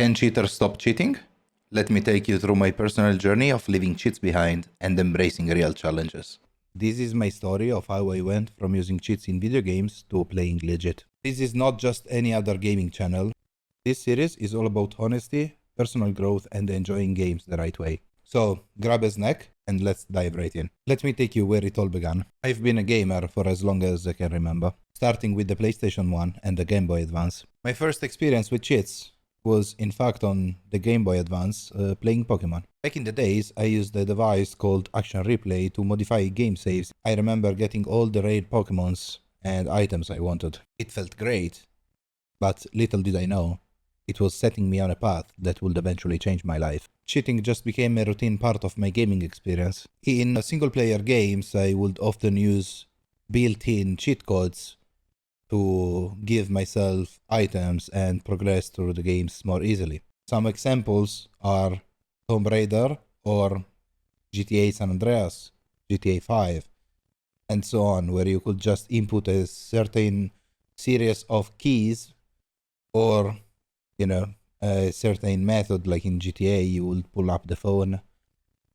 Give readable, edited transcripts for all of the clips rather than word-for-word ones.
Can cheaters stop cheating? Let me take you through my personal journey of leaving cheats behind and embracing real challenges. This is my story of how I went from using cheats in video games to playing legit. This is not just any other gaming channel. This series is all about honesty, personal growth, and enjoying games the right way. So grab a snack and let's dive right in. Let me take you where it all began. I've been a gamer for as long as I can remember, starting with the PlayStation 1 and the Game Boy Advance. My first experience with cheats was in fact on the Game Boy Advance playing Pokemon. Back in the days, I used a device called Action Replay to modify game saves. I remember getting all the rare Pokemons and items I wanted. It felt great, but little did I know, it was setting me on a path that would eventually change my life. Cheating just became a routine part of my gaming experience. In single-player games, I would often use built-in cheat codes to give myself items and progress through the games more easily. Some examples are Tomb Raider or GTA San Andreas, GTA 5, and so on, where you could just input a certain series of keys or, a certain method. Like in GTA, you will pull up the phone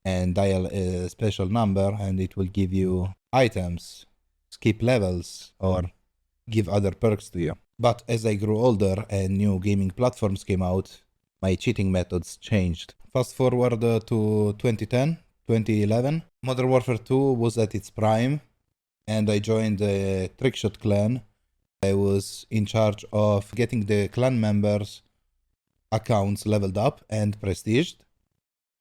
and dial a special number and it will give you items, skip levels, or give other perks to you. But as I grew older and new gaming platforms came out, my cheating methods changed. Fast forward to 2010, 2011, Modern Warfare 2 was at its prime, and I joined the Trickshot clan. I was in charge of getting the clan members' accounts leveled up and prestiged,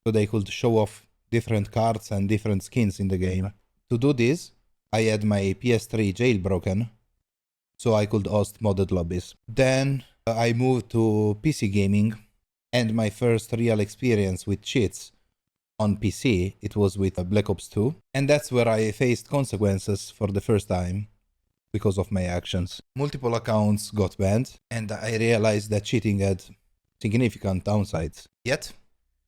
so they could show off different cards and different skins in the game. To do this, I had my PS3 jailbroken, so I could host modded lobbies. Then I moved to PC gaming, and my first real experience with cheats on PC, it was with Black Ops 2, and that's where I faced consequences for the first time because of my actions. Multiple accounts got banned, and I realized that cheating had significant downsides. Yet,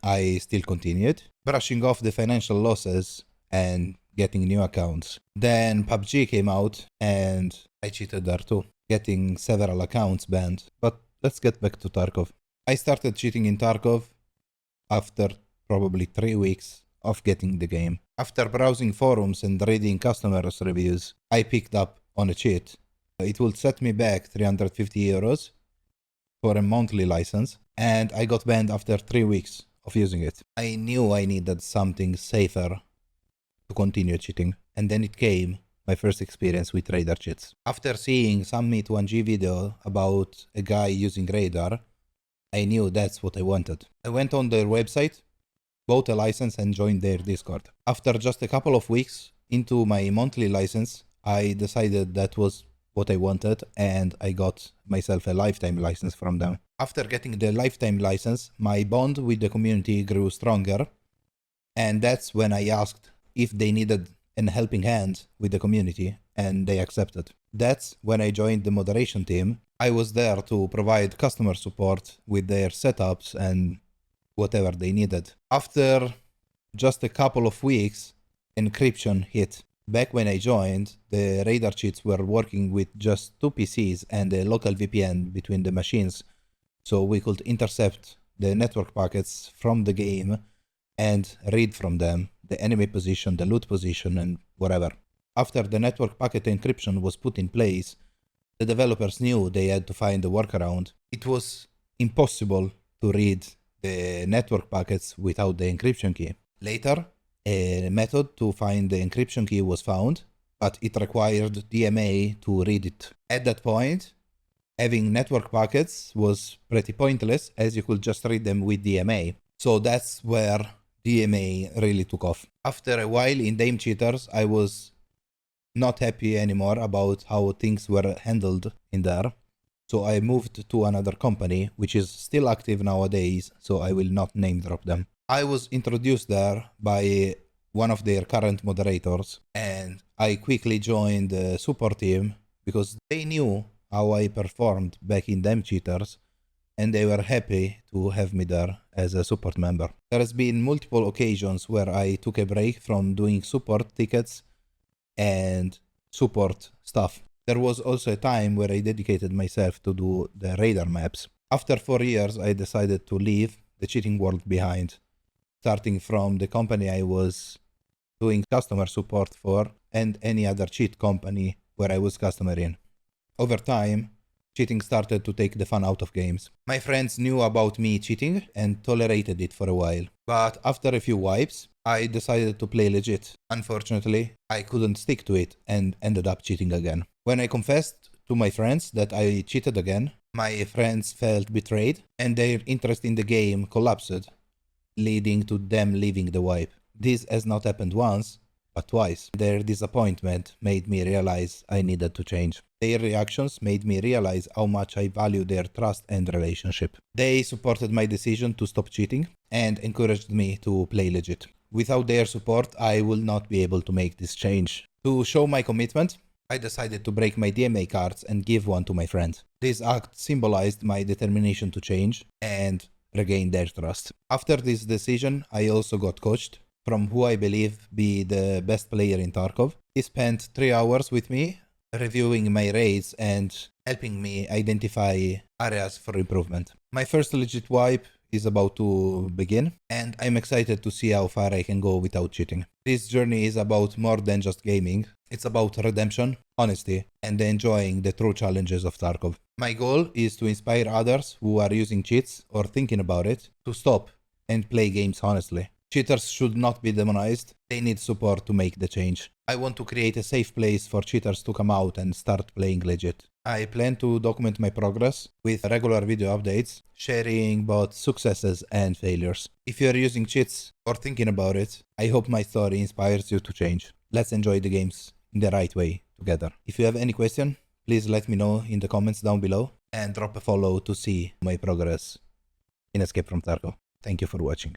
I still continued, brushing off the financial losses and getting new accounts. Then PUBG came out, and I cheated there too, getting several accounts banned. But let's get back to Tarkov. I started cheating in Tarkov after probably 3 weeks of getting the game. After browsing forums and reading customers' reviews, I picked up on a cheat. It would set me back 350 euros for a monthly license, and I got banned after 3 weeks of using it. I knew I needed something safer to continue cheating, and then it came, my first experience with radar cheats. After seeing some Meet1G video about a guy using radar, I knew that's what I wanted. I went on their website, bought a license, and joined their Discord. After just a couple of weeks into my monthly license, I decided that was what I wanted, and I got myself a lifetime license from them. After getting the lifetime license, my bond with the community grew stronger, and that's when I asked if they needed a helping hand with the community, and they accepted. That's when I joined the moderation team. I was there to provide customer support with their setups and whatever they needed. After just a couple of weeks, encryption hit. Back when I joined, the radar cheats were working with just 2 PCs and a local VPN between the machines, so we could intercept the network packets from the game and read from them the enemy position, the loot position, and whatever. After the network packet encryption was put in place, the developers knew they had to find a workaround. It was impossible to read the network packets without the encryption key. Later, a method to find the encryption key was found, but it required DMA to read it. At that point, having network packets was pretty pointless, as you could just read them with DMA. So that's where DMA really took off. After a while in Dame Cheaters, I was not happy anymore about how things were handled in there. So I moved to another company, which is still active nowadays, so I will not name drop them. I was introduced there by one of their current moderators, and I quickly joined the support team because they knew how I performed back in Dame Cheaters, and they were happy to have me there as a support member. There has been multiple occasions where I took a break from doing support tickets and support stuff. There was also a time where I dedicated myself to do the radar maps. After 4 years, I decided to leave the cheating world behind, starting from the company I was doing customer support for and any other cheat company where I was customer in. Over time, cheating started to take the fun out of games. My friends knew about me cheating and tolerated it for a while. But after a few wipes, I decided to play legit. Unfortunately, I couldn't stick to it and ended up cheating again. When I confessed to my friends that I cheated again, my friends felt betrayed and their interest in the game collapsed, leading to them leaving the wipe. This has not happened once, but twice. Their disappointment made me realize I needed to change. Their reactions made me realize how much I value their trust and relationship. They supported my decision to stop cheating and encouraged me to play legit. Without their support, I will not be able to make this change. To show my commitment, I decided to break my DMA cards and give one to my friend. This act symbolized my determination to change and regain their trust. After this decision, I also got coached from who I believe be the best player in Tarkov. He spent 3 hours with me, reviewing my raids and helping me identify areas for improvement. My first legit wipe is about to begin, and I'm excited to see how far I can go without cheating. This journey is about more than just gaming. It's about redemption, honesty, and enjoying the true challenges of Tarkov. My goal is to inspire others who are using cheats or thinking about it to stop and play games honestly. Cheaters should not be demonized. They need support to make the change. I want to create a safe place for cheaters to come out and start playing legit. I plan to document my progress with regular video updates, sharing both successes and failures. If you are using cheats or thinking about it, I hope my story inspires you to change. Let's enjoy the games in the right way together. If you have any question, please let me know in the comments down below and drop a follow to see my progress in Escape from Tarkov. Thank you for watching.